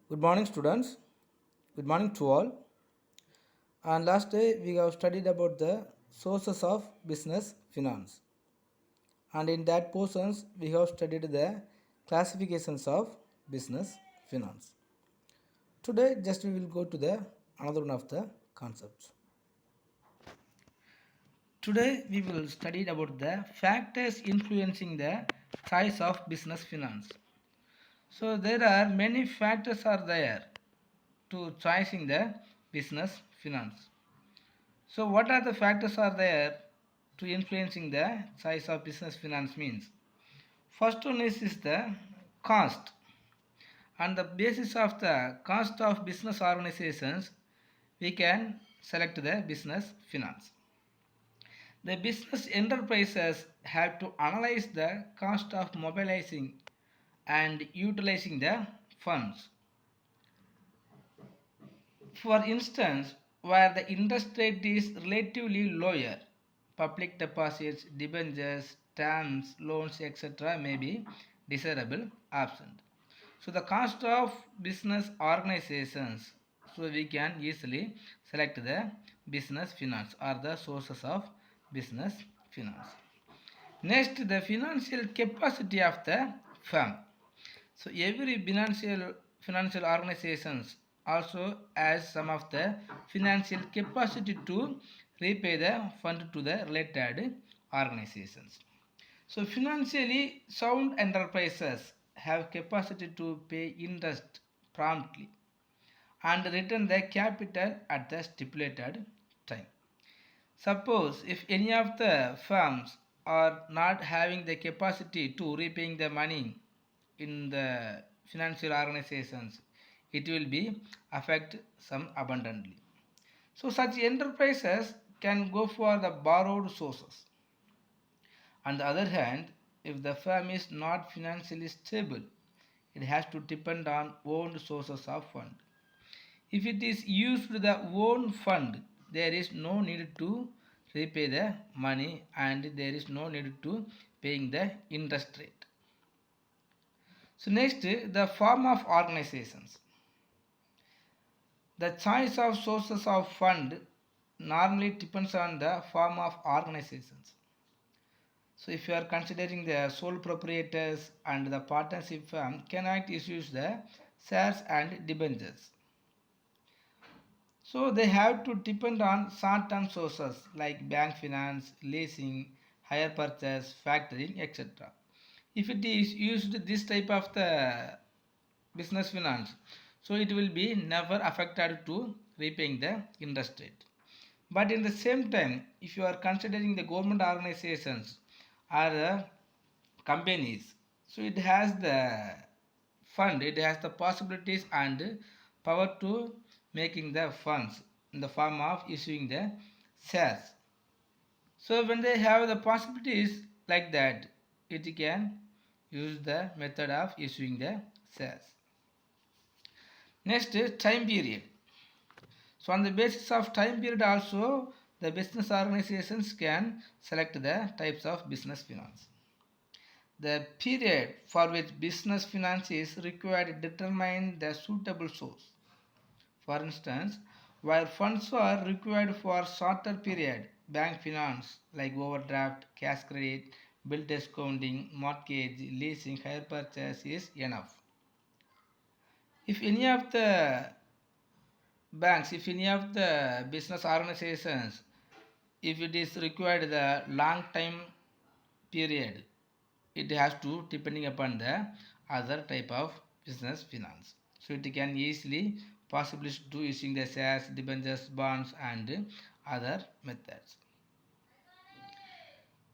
Good morning, students. Good morning to all. And last day we have studied about the sources of business finance. And in that portions we have studied the classifications of business finance. Today just we will go to the another one of the concepts. Today we will study about the factors influencing the choice of business finance. So there are many factors are there to choosing the business finance. So what are the factors are there to influencing the size of business finance means? First one is the cost. On the basis of the cost of business organizations, we can select the business finance. The business enterprises have to analyze the cost of mobilizing and utilizing the funds. For instance, where the interest rate is relatively lower, public deposits, debentures, stamps, loans, etc. may be desirable option. So the cost of business organizations, so we can easily select the business finance or the sources of business finance. Next, the financial capacity of the firm. So every financial organizations also has some of the financial capacity to repay the fund to the related organizations. So financially sound enterprises have capacity to pay interest promptly and return the capital at the stipulated time. Suppose if any of the firms are not having the capacity to repaying the money in the financial organizations, it will be affect some abundantly. So such enterprises can go for the borrowed sources. On the other hand, if the firm is not financially stable, it has to depend on owned sources of fund. If it is used the own fund, there is no need to repay the money and there is no need to paying the interest rate. So next, the form of organizations. The choice of sources of fund normally depends on the form of organizations. So if you are considering the sole proprietors and the partnership firm cannot issue the shares and debentures. So they have to depend on short-term sources like bank finance, leasing, hire purchase, factoring, etc. If it is used this type of the business finance, so it will be never affected to repaying the interest rate. But in the same time, if you are considering the government organizations or companies, so it has the fund, it has the possibilities and power to making the funds in the form of issuing the shares. So when they have the possibilities like that, it can use the method of issuing the shares. Next is time period. So on the basis of time period also, the business organizations can select the types of business finance. The period for which business finance is required determine the suitable source. For instance, where funds are required for shorter period, bank finance like overdraft, cash credit, bill discounting, mortgage, leasing, hire purchase is enough. If any of the banks, if any of the business organizations, if it is required the long time period, it has to depending upon the other type of business finance. So it can easily possibly do using the shares, debentures, bonds and other methods.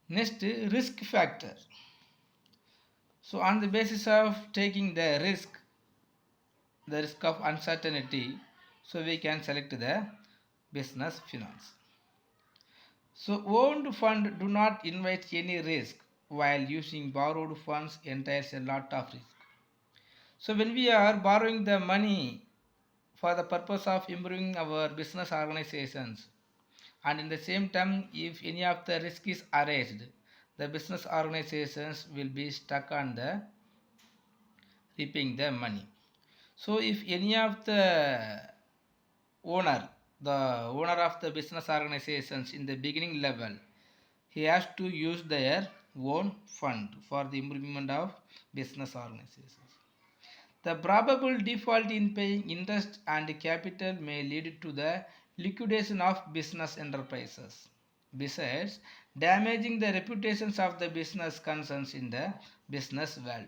Next, risk factor. So on the basis of taking the risk of uncertainty, so we can select the business finance. So owned fund do not invite any risk while using borrowed funds entails a lot of risk. So when we are borrowing the money for the purpose of improving our business organizations and in the same time if any of the risk is arised, the business organizations will be stuck on the repaying the money. So if any of owner, the owner of the business organizations in the beginning level, he has to use their own fund for the improvement of business organizations. The probable default in paying interest and capital may lead to the liquidation of business enterprises. Besides, damaging the reputations of the business concerns in the business world.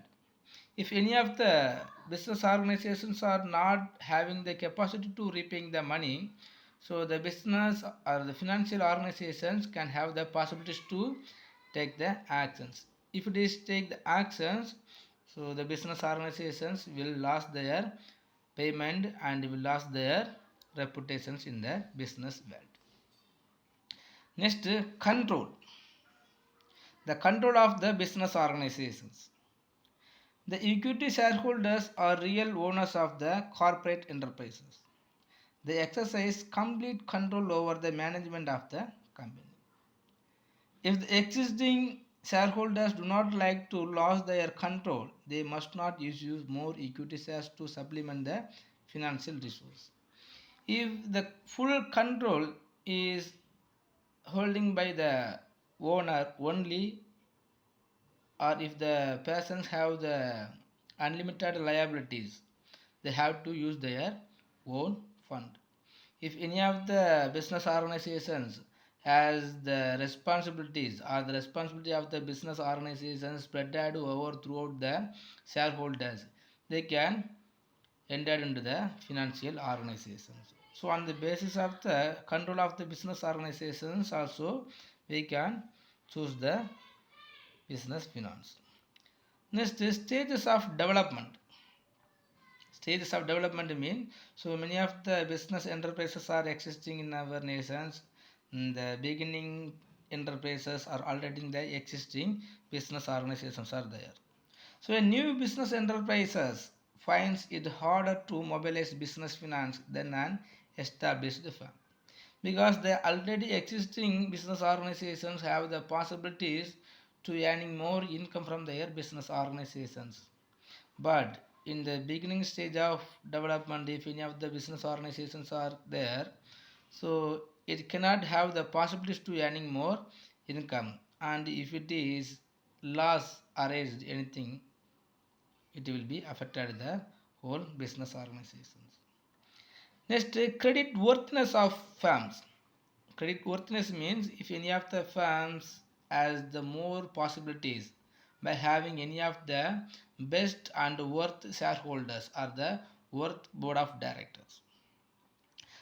If any of the business organizations are not having the capacity to repaying the money, so the business or the financial organizations can have the possibilities to take the actions. If it is take the actions, so the business organizations will lose their payment and will lose their reputations in the business world. Next, control. The control of the business organizations. The equity shareholders are real owners of the corporate enterprises. They exercise complete control over the management of the company. If the existing shareholders do not like to lose their control, they must not issue more equity shares to supplement the financial resource. If the full control is holding by the owner only, or if the persons have the unlimited liabilities, they have to use their own fund. If any of the business organizations has the responsibilities or the responsibility of the business organization spread out over throughout the shareholders, they can enter into the financial organizations. So on the basis of the control of the business organizations also we can choose the business finance. Next is stages of development. Stages of development mean, so many of the business enterprises are existing in our nations. The beginning enterprises are already in the existing business organizations are there. So a new business enterprises finds it harder to mobilize business finance than an established firm, because the already existing business organizations have the possibilities to earning more income from their business organizations. But in the beginning stage of development, if any of the business organizations are there, so it cannot have the possibilities to earning more income, and if it is loss arised anything, it will be affected the whole business organizations. Next, credit worthiness of firms. Credit worthiness means if any of the firms has the more possibilities by having any of the best and worth shareholders or the worth board of directors.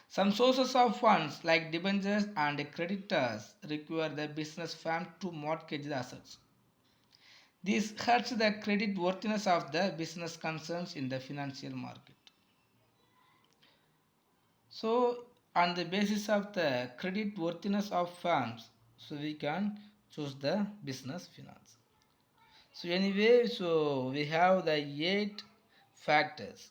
Some sources of funds like debentures and creditors require the business firm to mortgage the assets. This hurts the credit worthiness of the business concerns in the financial market. So on the basis of the credit worthiness of firms, so we can choose the business finance. So anyway, so we have the 8 factors.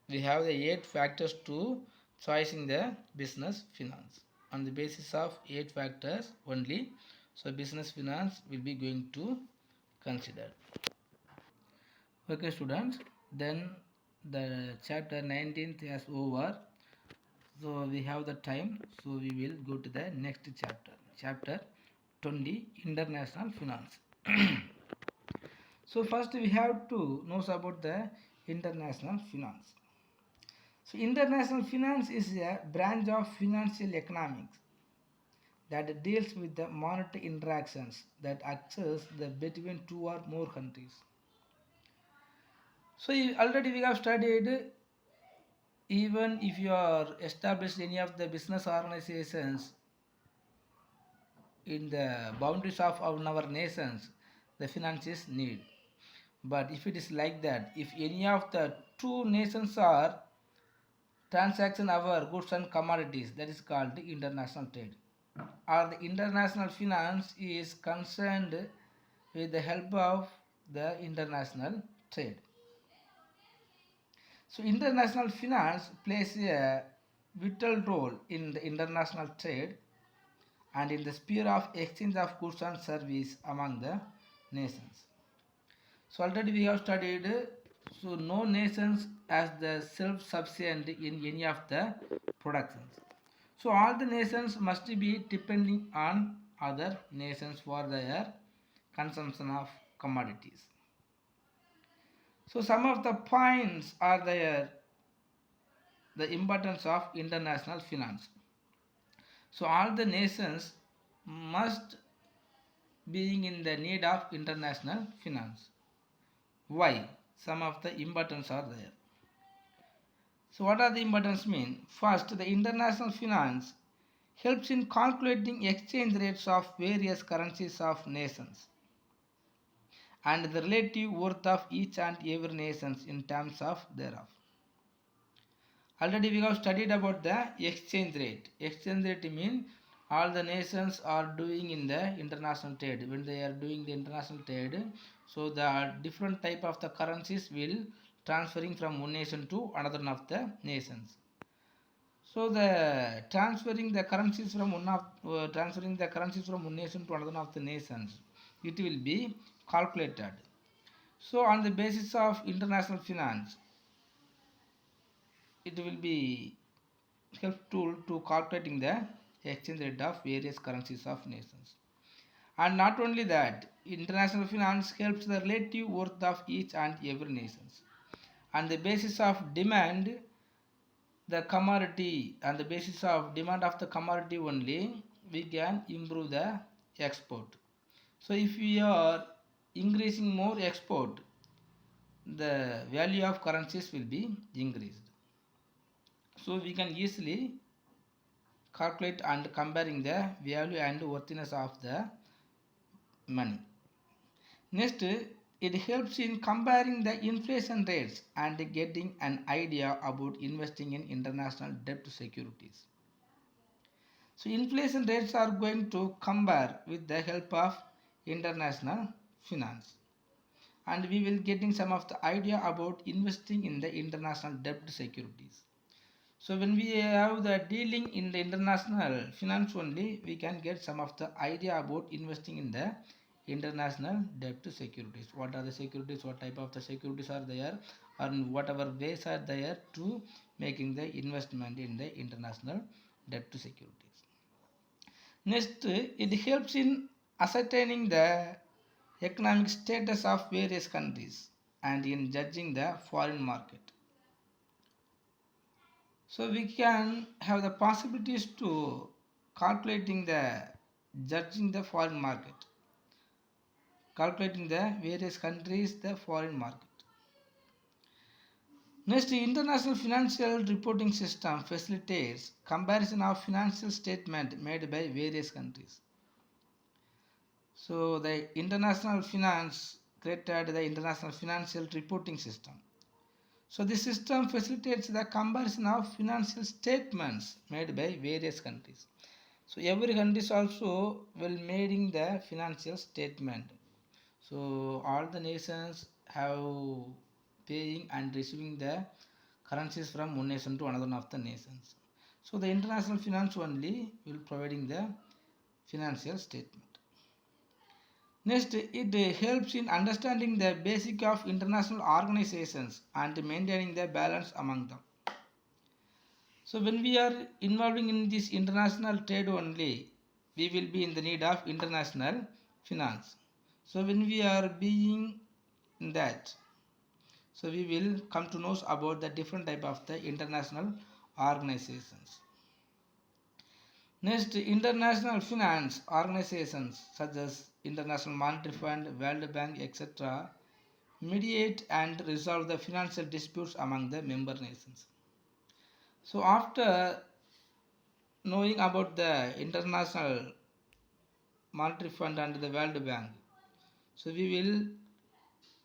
We have the 8 factors to choosing the business finance. On the basis of 8 factors only, so business finance will be going to consider. Okay students, then the chapter 19th is over. So we have the time, so we will go to the next chapter, chapter 20, international finance. So first we have to know about the international finance. So international finance is a branch of financial economics that deals with the monetary interactions that occurs between two or more countries. So already we have studied, even if you are established any of the business organizations in the boundaries of our nations, the finance is need. But if it is like that, if any of the two nations are transaction our goods and commodities, that is called the international trade, or the international finance is concerned with the help of the international trade. So international finance plays a vital role in the international trade and in the sphere of exchange of goods and service among the nations. So already we have studied So no nations as the self-sufficient in any of the productions. So all the nations must be depending on other nations for their consumption of commodities. So some of the points are there, the importance of international finance. So all the nations must being in the need of international finance. Why? Some of the importance are there. So what are the importance mean? First, the international finance helps in calculating exchange rates of various currencies of nations and the relative worth of each and every nations in terms of thereof. Already we have studied about the exchange rate. Exchange rate means all the nations are doing in the international trade. When they are doing the international trade, so the different type of the currencies will transferring from one nation to another of the nations. So the transferring the currencies from one nation to another of the nations, it will be calculated. So on the basis of international finance, it will be help tool to calculating the exchange rate of various currencies of nations. And not only that, international finance helps the relative worth of each and every nations. On the basis of demand, the commodity, on the basis of demand of the commodity only, we can improve the export. So if we are increasing more export, the value of currencies will be increased. So we can easily calculate and comparing the value and worthiness of the money. Next, it helps in comparing the inflation rates and getting an idea about investing in international debt securities. So inflation rates are going to compare with the help of international finance, and we will getting some of the idea about investing in the international debt securities. So when we have the dealing in the international finance only, we can get some of the idea about investing in the international debt securities. What are the securities? What type of the securities are there? And whatever ways are there to making the investment in the international debt securities. Next, it helps in ascertaining the economic status of various countries and in judging the foreign market. So we can have the possibilities to calculating the judging the foreign market, calculating the various countries the foreign market. Next, the international financial reporting system facilitates comparison of financial statement made by various countries. So the international finance created the international financial reporting system. So this system facilitates the comparison of financial statements made by various countries. So every country is also will making the financial statement. So all the nations have paying and receiving the currencies from one nation to another of the nations. So the international finance only will providing the financial statement. Next, it helps in understanding the basic of international organizations and maintaining the balance among them. So when we are involving in this international trade only, we will be in the need of international finance. So when we are being in that, so we will come to know about the different type of the international organizations. Next, international finance organizations such as International Monetary Fund, World Bank, etc. mediate and resolve the financial disputes among the member nations. So after knowing about the International Monetary Fund and the World Bank, so we will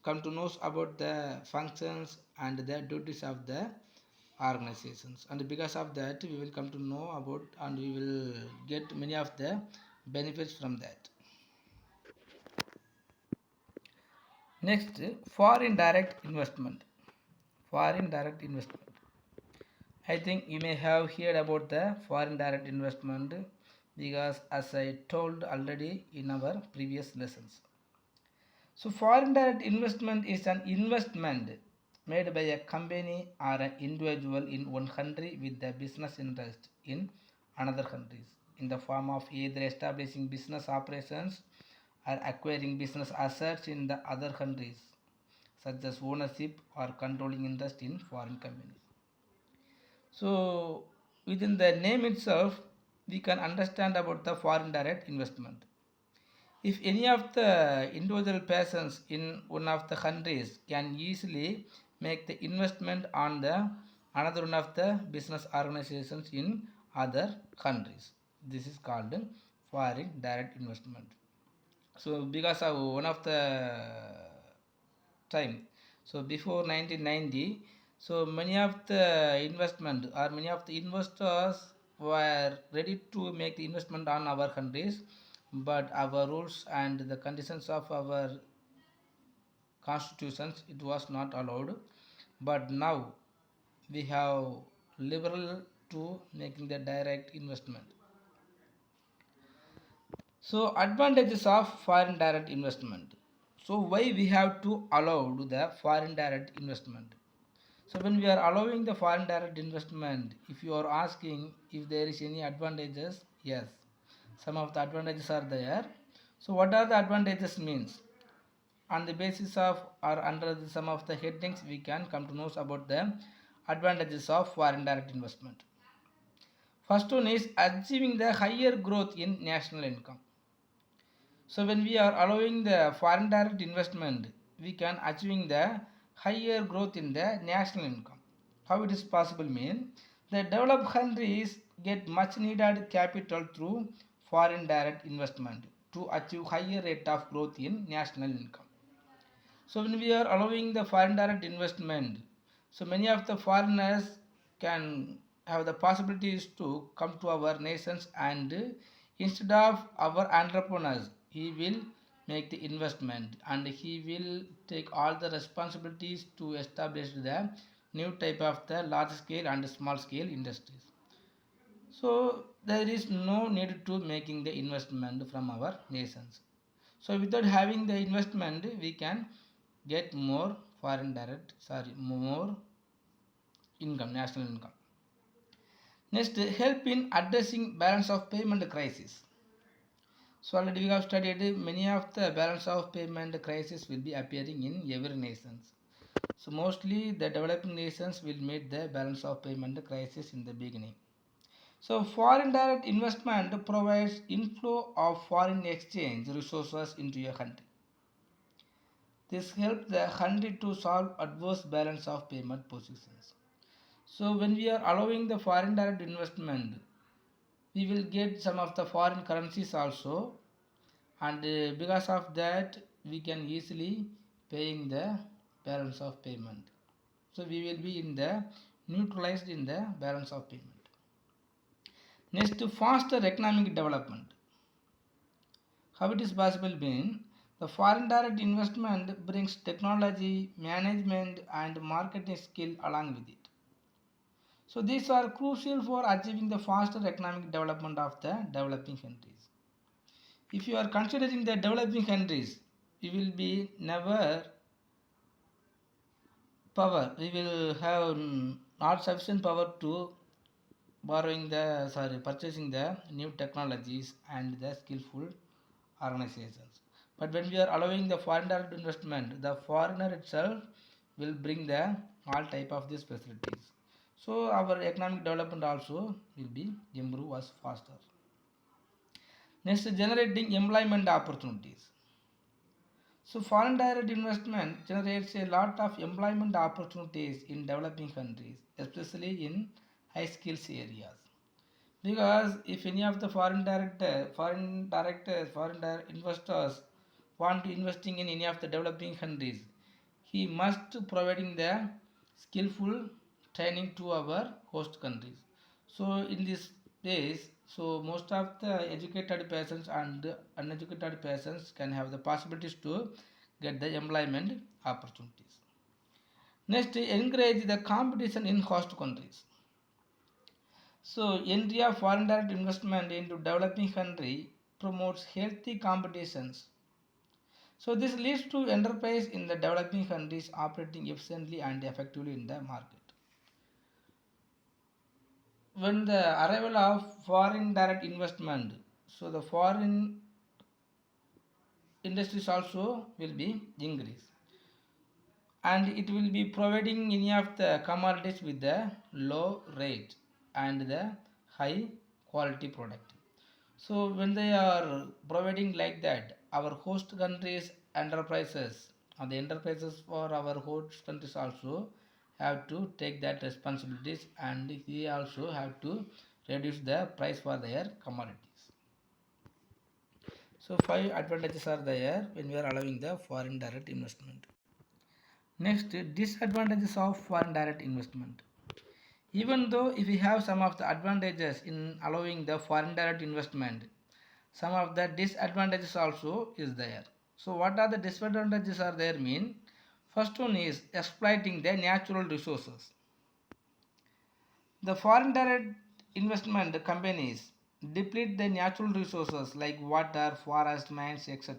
come to know about the functions and the duties of the organizations, and because of that we will come to know about and we will get many of the benefits from that. Next, foreign direct investment. Foreign direct investment. I think you may have heard about the foreign direct investment because as I told already in our previous lessons. So foreign direct investment is an investment made by a company or an individual in one country with the business interest in another countries in the form of either establishing business operations or acquiring business assets in the other countries, such as ownership or controlling interest in foreign companies. So, within the name itself, we can understand about the foreign direct investment. If any of the individual persons in one of the countries can easily make the investment on the another one of the business organizations in other countries, this is called foreign direct investment. So because of one of the time, so before 1990, so many of the investment or many of the investors were ready to make the investment on our countries, but our rules and the conditions of our constitutions it was not allowed. But now we have liberal to making the direct investment. So advantages of foreign direct investment. So why we have to allow the foreign direct investment? So when we are allowing the foreign direct investment, if you are asking if there is any advantages, yes, some of the advantages are there. So what are the advantages means? On the basis of or under some of the headings, we can come to know about the advantages of foreign direct investment. First one is achieving the higher growth in national income. So when we are allowing the foreign direct investment, we can achieving the higher growth in the national income. How it is possible mean the developed countries get much needed capital through foreign direct investment to achieve higher rate of growth in national income. So when we are allowing the foreign direct investment, so many of the foreigners can have the possibilities to come to our nations and instead of our entrepreneurs, he will make the investment and he will take all the responsibilities to establish the new type of the large scale and small scale industries. So there is no need to making the investment from our nations. So without having the investment, we can get more more income, national income. Next, help in addressing balance of payment crisis. So already we have studied many of the balance of payment crisis will be appearing in every nations. So mostly the developing nations will meet the balance of payment crisis in the beginning. So foreign direct investment provides inflow of foreign exchange resources into a country. This helps the country to solve adverse balance of payment positions. So when we are allowing the foreign direct investment, we will get some of the foreign currencies also, and because of that we can easily paying the balance of payment. So we will be in the neutralized in the balance of payment. Next, faster economic development. How it is possible being the foreign direct investment brings technology, management and marketing skill along with it. So these are crucial for achieving the faster economic development of the developing countries. If you are considering the developing countries, you will be never power. We will have not sufficient power to borrowing the purchasing the new technologies and the skillful organizations. But when we are allowing the foreign direct investment, the foreigner itself will bring the all type of these facilities. So our economic development also will be improve as faster. Next, generating employment opportunities. So foreign direct investment generates a lot of employment opportunities in developing countries, especially in high skills areas. Because if any of the foreign direct investors want to investing in any of the developing countries, he must providing the skillful training to our host countries. So in this days, so most of the educated persons and uneducated persons can have the possibilities to get the employment opportunities. Next, encourage the competition in host countries. So, India foreign direct investment into developing country promotes healthy competitions. So this leads to enterprise in the developing countries operating efficiently and effectively in the market. When the arrival of foreign direct investment, so the foreign industries also will be increased, and it will be providing any of the commodities with the low rate and the high quality product. So when they are providing like that, our host countries enterprises and the enterprises for our host countries also have to take that responsibilities, and he also have to reduce the price for their commodities. So five advantages are there when we are allowing the foreign direct investment. Next, disadvantages of foreign direct investment. Even though if we have some of the advantages in allowing the foreign direct investment, some of the disadvantages also is there. So what are the disadvantages are there mean? First one is exploiting the natural resources. The foreign direct investment companies deplete the natural resources like water, forest, mines, etc.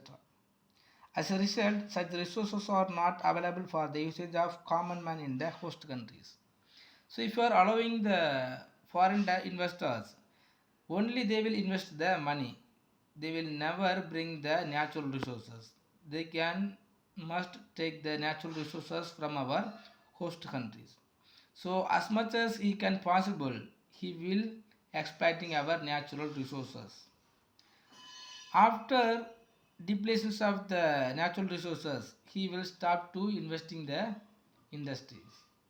As a result, such resources are not available for the usage of common man in the host countries. So if you are allowing the foreign investors, only they will invest the money. They will never bring the natural resources. They can must take the natural resources from our host countries. So as much as he can possible, he will exploiting our natural resources. After depletions of the natural resources, he will start to investing the industries,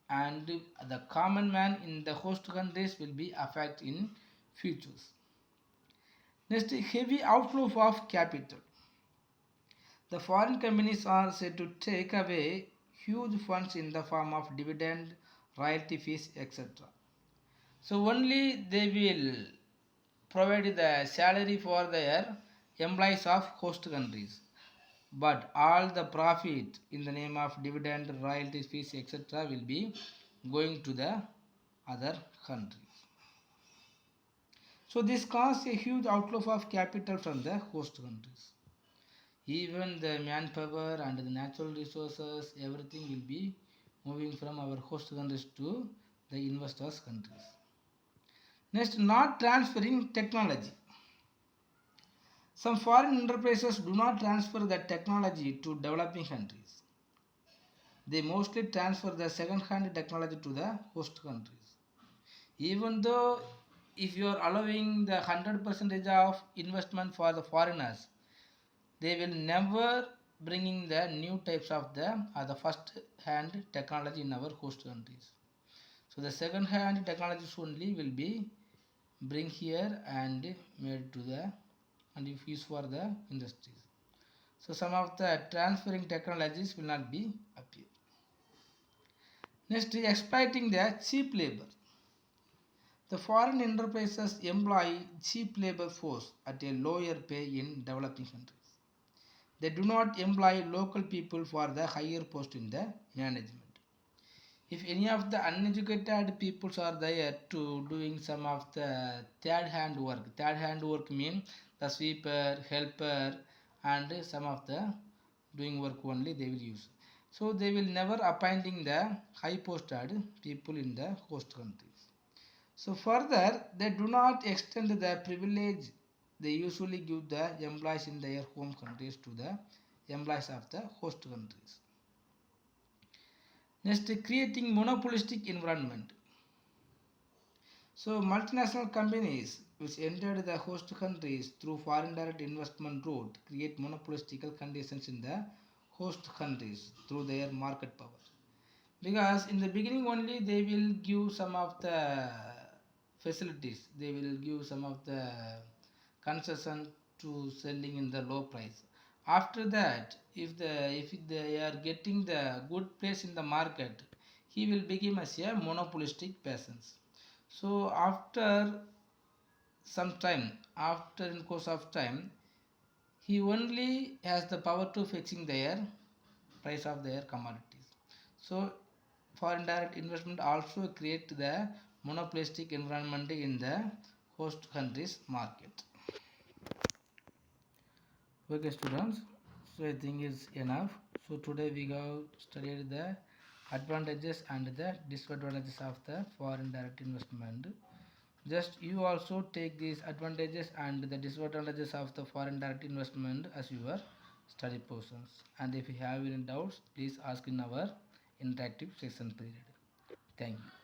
and the common man in the host countries will be affected in futures. Next, heavy outflow of capital. The foreign companies are said to take away huge funds in the form of dividend, royalty fees, etc. So only they will provide the salary for their employees of host countries, but all the profit in the name of dividend, royalties, fees, etc. will be going to the other countries. So this causes a huge outflow of capital from the host countries. Even the manpower and the natural resources, everything will be moving from our host countries to the investors countries. Next, not transferring technology. Some foreign enterprises do not transfer the technology to developing countries. They mostly transfer the second-hand technology to the host countries. Even though if you are allowing the 100% of investment for the foreigners, they will never bringing the new types of the first hand technology in our host countries. So the second hand technologies only will be bring here and made to the and if used for the industries. So some of the transferring technologies will not be appear. Next, exploiting the cheap labor. The foreign enterprises employ cheap labor force at a lower pay in developing countries. They do not employ local people for the higher post in the management. If any of the uneducated peoples are there to doing some of the third hand work means the sweeper, helper, and some of the doing work only they will use. So they will never appointing the high posted people in the host countries. So further, they do not extend the privilege they usually give the employees in their home countries to the employees of the host countries. Next, creating monopolistic environment. So multinational companies which entered the host countries through foreign direct investment route create monopolistical conditions in the host countries through their market power. Because in the beginning only they will give some of the facilities, they will give some of the concession to selling in the low price. After that, if they are getting the good place in the market, he will become as a monopolistic persons. So some time after in course of time, he only has the power to fixing their price of their commodities. So foreign direct investment also create the monopolistic environment in the host countries market. Okay students, So I think it's enough. So today we have studied the advantages and the disadvantages of the foreign direct investment. Just you also take these advantages and the disadvantages of the foreign direct investment as your study portions. And if you have any doubts, please ask in our interactive session period. Thank you.